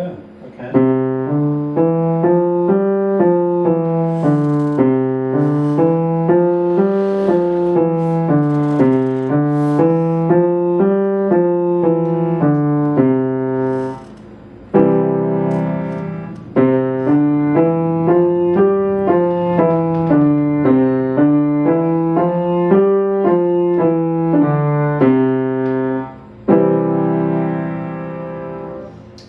good. Okay.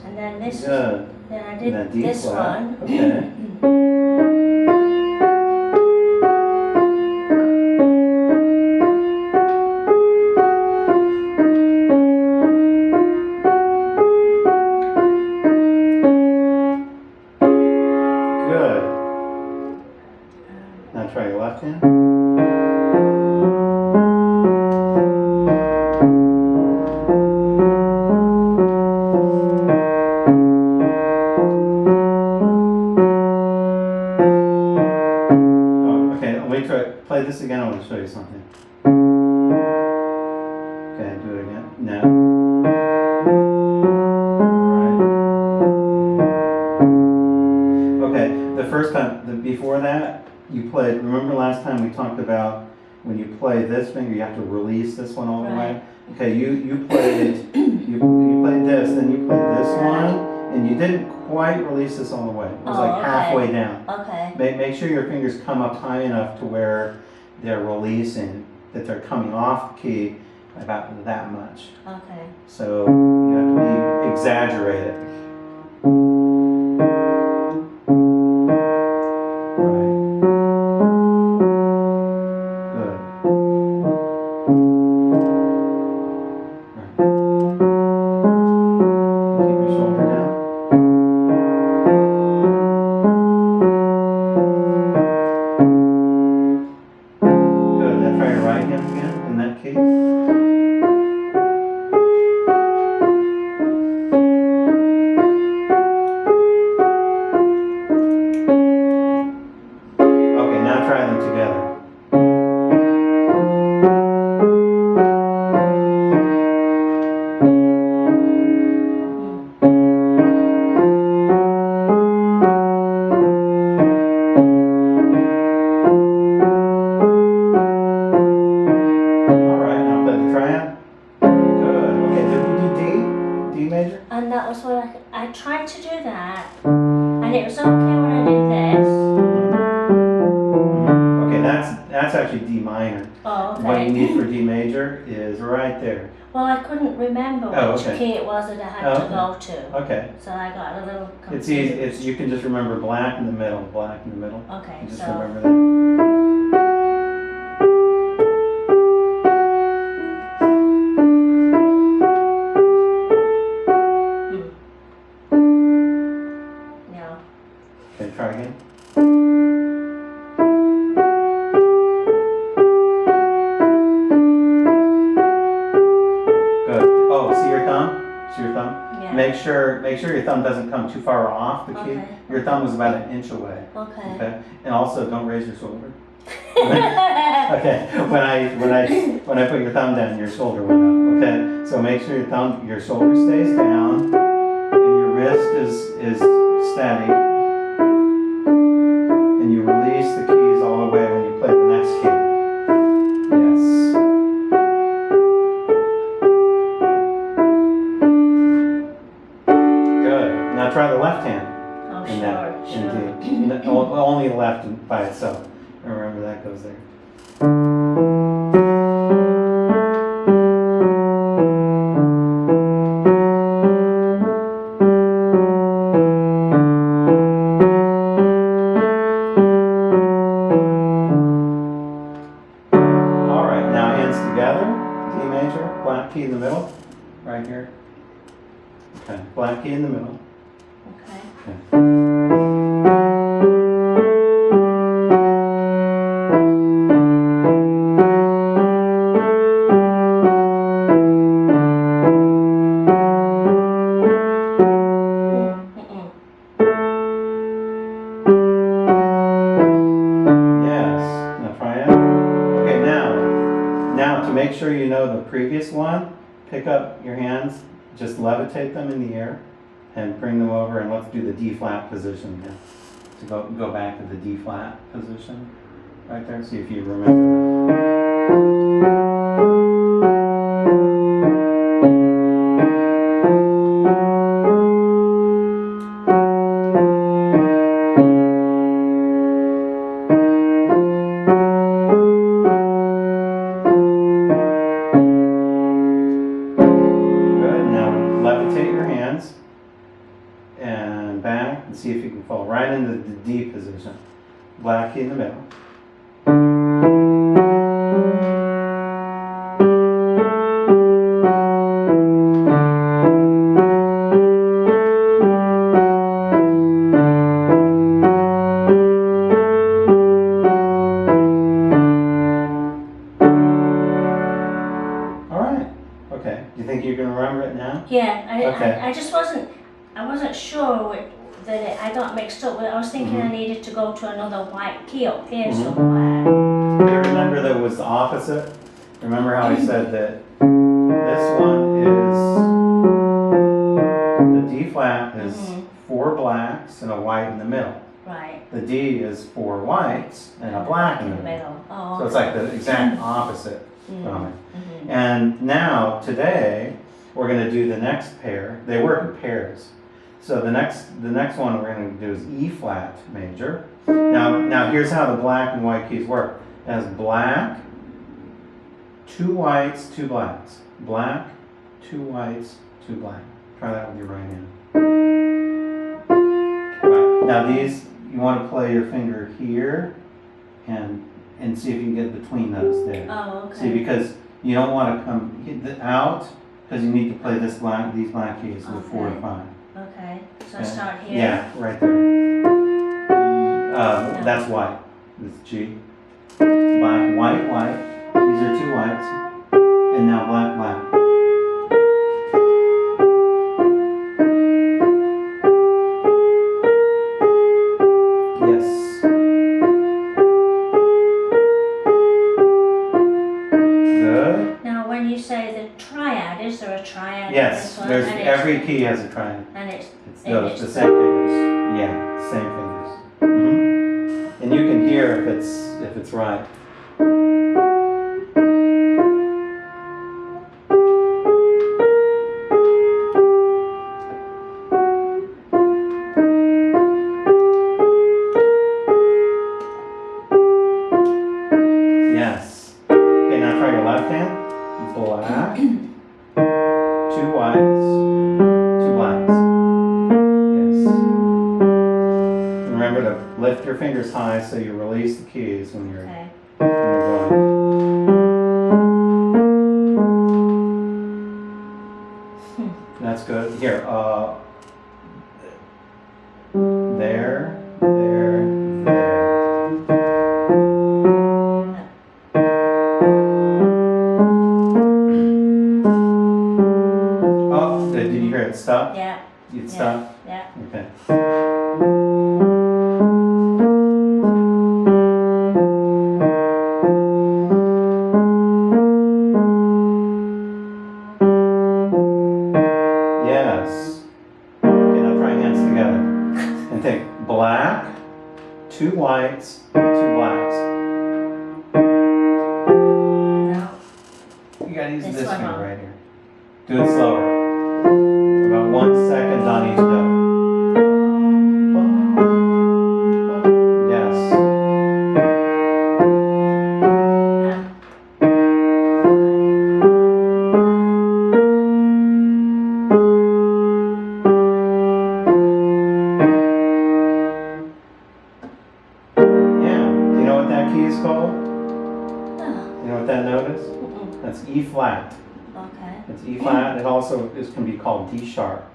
And then this, Good. then I And did then D this flat. one. Okay. Good. Now try your left hand. Oh, okay. Let me try. Play this again. I want to show you something. Okay, do it again. No. All right. Okay. The first time, before that, you played. Remember last time we talked about when you play this finger, you have to release this one all the way. Okay. You played. You played this, then you played this one. And you didn't quite release this all the way. It was like okay. halfway down. Okay. Make sure your fingers come up high enough to where they're releasing, that they're coming off key about that much. Okay. So you have to be exaggerated. Right. Good. Right. Keep your shoulder down. Good. Now try your right hand again in that key. Okay, now try them together. All right, now play the triad. Good. Okay, did we do D? D major? And that was what I tried to do that, and it was okay when I did this. Okay, that's actually D minor. Oh, What you okay. need for D major is right there. Well, I couldn't remember Oh, which okay. key it was that I had Oh, to okay. go to, Okay. so I got a little It's confused. easy. You can just remember black in the middle, black in the middle. Okay, You just so remember that. no. Okay, try again. Good. Oh, see your thumb? See your thumb? Yeah. Make sure your thumb doesn't come too far off the key. Okay. Your thumb is about an inch away. Okay. Okay. And also, don't raise your shoulder. Okay. When I put your thumb down, your shoulder went up. Okay. So make sure your shoulder stays down, and your wrist is steady, and you release the keys all the way when you play the next key. Yes. Good. Now try the left hand. Oh, In that, sure. indeed. Only the left by itself. Remember that goes there. All right, now hands together. D major, black key in the middle, right here. Okay, black key in the middle. Okay. Okay. Mm-mm. Yes. Now try it. Okay, now to make sure you know the previous one, pick up your hands, just levitate them in the air. and bring them over, and let's do the D flat position here. So go back to the D flat position right there. See if you remember. Good. Now levitate your hands and back and see if you can fall right into the D position. Black key in the middle. All right. Okay. Do you think you can remember it now? Yeah, Okay. I just wasn't sure I got mixed up with. I was thinking I needed to go to another white key up here somewhere. Do you remember that it was the opposite? Remember how I said that this one is, the D flat is four blacks and a white in the middle. Right. The D is four whites and a black in the middle. Oh, So it's like the exact opposite from it. Mhm. And now, today, we're gonna do the next pair. They work in pairs. So the next one we're gonna do is E flat major. Now here's how the black and white keys work. It has black, two whites, two blacks. Black, two whites, two black. Try that with your right hand. Right. Now these, you wanna play your finger here and see if you can get between those there. Oh, okay. See, because you don't want to come out, because you need to play these black keys with 4 to 5. Okay. So I Okay. start here. Yeah, right there. That's white. It's G. Black, white, white. These are two whites. And now black, black. Yes. Good. Now, when you say the triad, is there a triad? in Yes, this one? there's And every key has a triad. And it's It's And those, it's the same fingers. Yeah, same fingers. And you can hear if it's right. Yes. Okay, now try your left hand. Black, two whites, two blacks. Yes. Remember to lift your fingers high so you release the keys when you're okay. going. That's good. Here, there, there, there. Oh, did you hear it stop? Yeah. It stopped? Yeah. Okay. Yes. Okay, now try hands together. And think black, two whites, two blacks. Now, You gotta use This this one, finger huh? right here. Do it slower. About 1 second on each note. Yes. Yeah. Do you know what that key is called? You know what that note is? That's E flat. okay. It's E flat. It also can be called D sharp.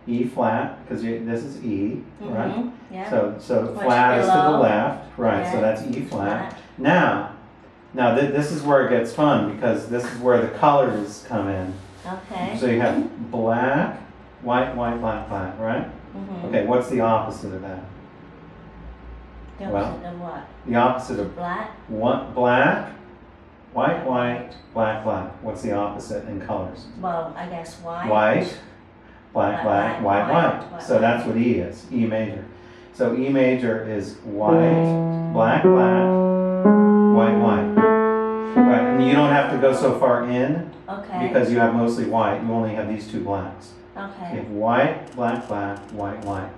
E flat, because this is E, right? Mhm. Yeah. So Which flat is to the below? left, right? So Yeah. that's E flat. Now this is where it gets fun, because this is where the colors come in. Okay. So you have black, white, white, black, black, right? Mhm. Okay, what's the opposite of that? The well- opposite of what? The opposite of Black. black, white, white, black, black. What's the opposite in colors? Well, I guess white. White, black, black, white, white. So that's what E is, E major. So E major is white, black, black, white, white. Right, and you don't have to go so far in Okay. because you have mostly white. You only have these two blacks. You Okay. have white, black, black, white, white.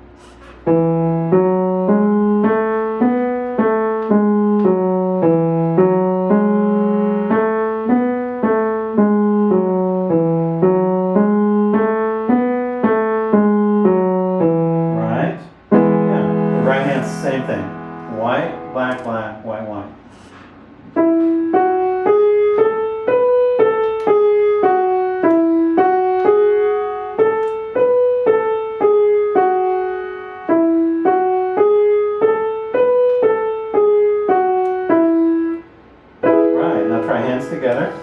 Right? Yeah. The right hand's the same thing. White, black, black, white, white. Right, now try hands together.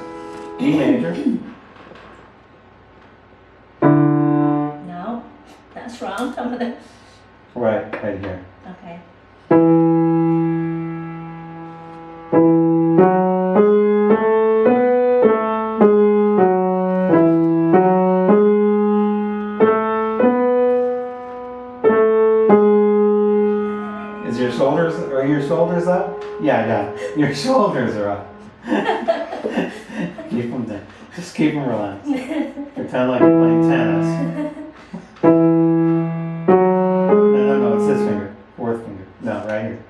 E major. No, that's wrong. Some of the. Right, right here. Okay. Is your shoulders, are your shoulders up? Yeah, yeah, your shoulders are up. Keep them down. Just keep them relaxed. Pretend like you're playing tennis. No, it's this finger. Fourth finger. No, right here.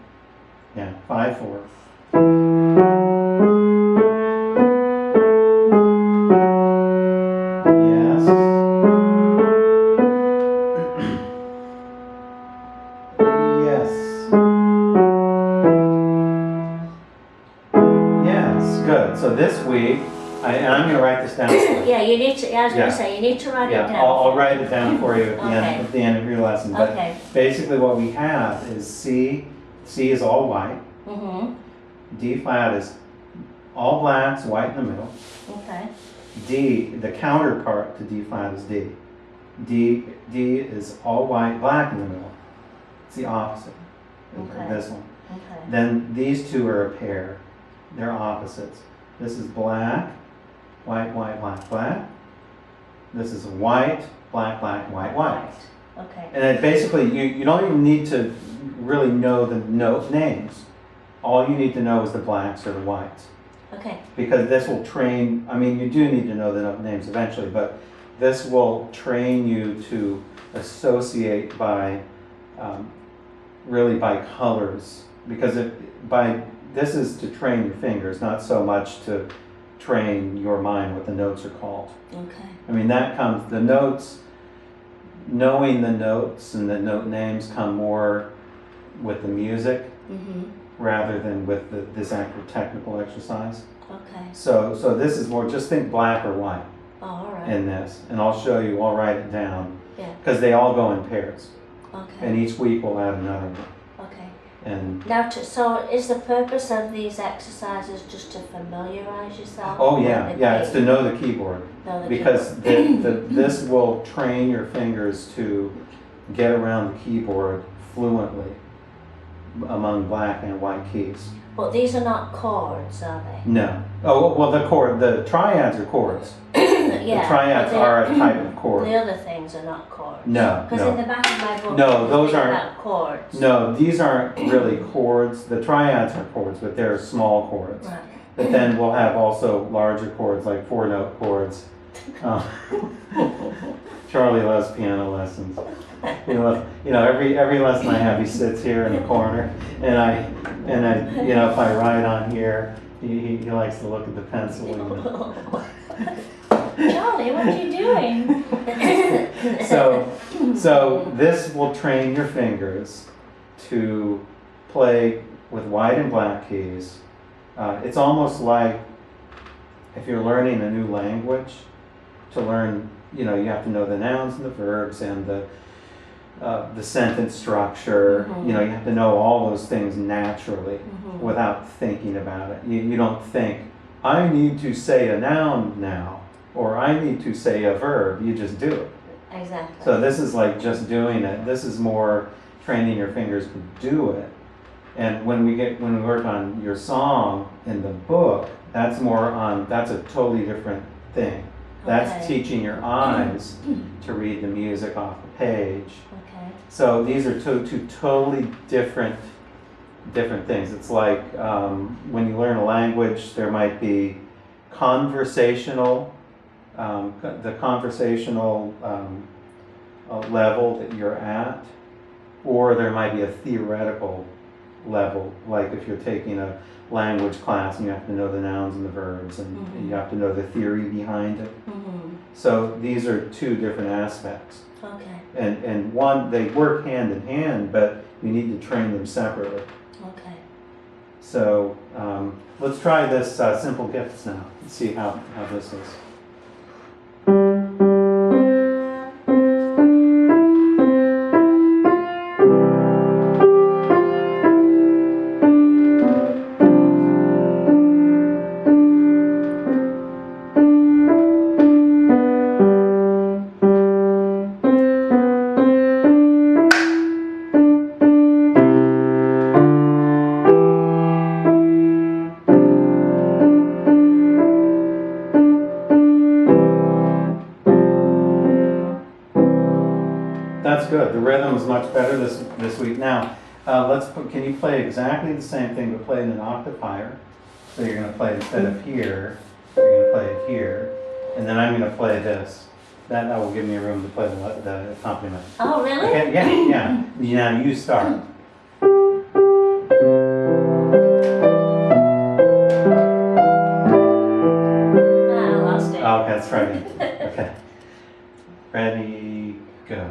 Yeah, 5, 4. Yes. Yes. Yes, good. So this week, and I'm going to write this down for you. Yeah, you need to. Yeah, I was Yeah. gonna say you need to write it Yeah, down. I'll write it down for you Okay. at the end of your lesson. But Okay. basically what we have is C. C is all white. Mhm. D flat is all blacks, white in the middle. Okay. D, the counterpart to D flat is D. D is all white, black in the middle. It's the opposite of Okay. this one. Okay. Then these two are a pair. They're opposites. This is black, white, white, black, black. This is white, black, black, white, white. Okay. And it basically, you don't even need to really know the note names. All you need to know is the blacks or the whites. Okay. Because this will train, I mean, you do need to know the note names eventually, but this will train you to associate by, really by colors. Because this is to train your fingers, not so much to train your mind what the notes are called. Okay. I mean, that comes, the notes, knowing the notes and the note names come more with the music Mhm. rather than with this actual technical exercise. Okay. So this is more, just think black or white Oh, all right. in this, and I'll show you, I'll write it down. Yeah. Because they all go in pairs, Okay. and each week we'll add another one. Okay. And, Now, so is the purpose of these exercises just to familiarize yourself? oh with yeah, the yeah, it's to key- know the keyboard. know the Because this will train your fingers to get around the keyboard fluently among black and white keys. But these are not chords, are they? No. Oh, well, the triads are chords. Yeah. The triads but are a type of chord. The other things are not chords. No, Because in no. the back of my book, No, it those speaks aren't- about chords. No, these aren't really chords. The triads are chords, but they're small chords. Right. But then we'll have also larger chords, like 4-note chords. Charlie loves piano lessons. Every lesson I have, he sits here in the corner, and I, if I write on here, he likes to look at the pencil. Charlie, what are you doing? So this will train your fingers to play with white and black keys. It's almost like if you're learning a new language, to learn, you have to know the nouns and the verbs and the sentence structure. Mhm. You have to know all those things naturally Mhm. without thinking about it. You don't think, I need to say a noun now, or I need to say a verb. You just do it. Exactly. So this is like just doing it. This is more training your fingers to do it. And when we work on your song in the book, that's a totally different thing. That's Okay. teaching your eyes to read the music off the page. Okay. So these are two totally different things. It's like when you learn a language, there might be conversational, the conversational level that you're at, or there might be a theoretical level, like if you're taking a language class and you have to know the nouns and the verbs and you have to know the theory behind it. So these are two different aspects. Okay. And one, they work hand in hand, but you need to train them separately. Okay. So let's try this simple gifts now and see how this is. That's good. The rhythm is much better this week. Now, can you play exactly the same thing but play in an octave higher? So you're going to play instead of here, you're going to play it here, and then I'm going to play this. That will give me room to play the accompaniment. Oh, really? Okay, yeah. Now you start. I lost it. Okay, let's try again. Okay. Ready, go.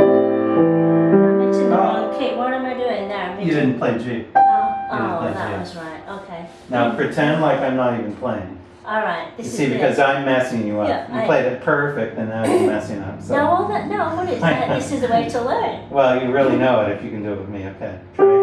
I'm in the wrong key. What am I doing there? You didn't play G. Oh, play that G. was right. Okay. Now pretend like I'm not even playing. All right. You This see, is because it. I'm messing you up. Yeah, You played it perfect, and now you're messing up. So. No, all that. No, what is that? This is the way to learn. Well, you really know it if you can do it with me. Okay. Try it.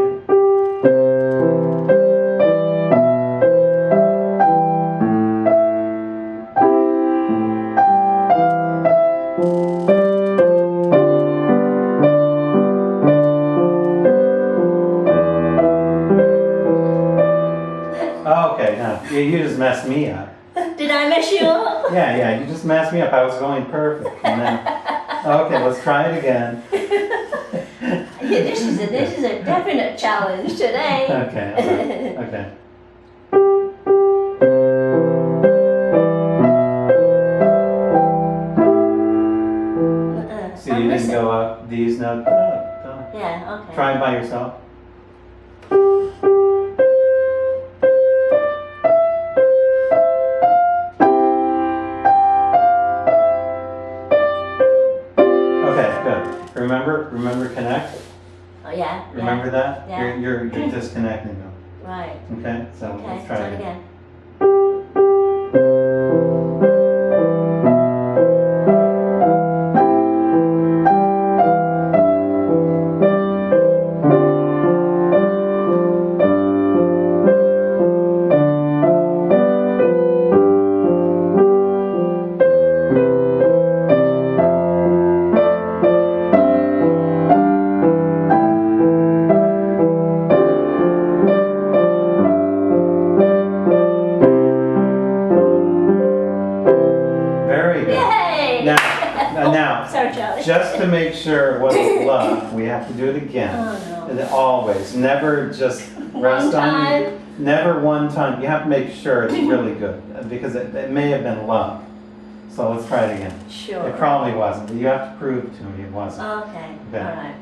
Okay, now you just messed me up. Did I mess you up? Yeah, you just messed me up. I was going perfect, and then okay, let's try it again. Yeah, this is a definite challenge today. Okay, all right. Okay. So you didn't go up these notes. Yeah. Okay. Try it by yourself. Okay, good. Remember connect? Oh yeah. Remember that? Yeah. You're disconnecting them. Right. Okay, so Okay. let's try it again. Very good. Yay! Now, Sorry, Charlie. just to make sure it wasn't bluff, we have to do it again. Oh And no. always, never just rest One on time. you. Never one time. You have to make sure it's really good because it may have been luck. So let's try it again. Sure. It probably wasn't, but you have to prove to me it wasn't. Okay. Okay. All right.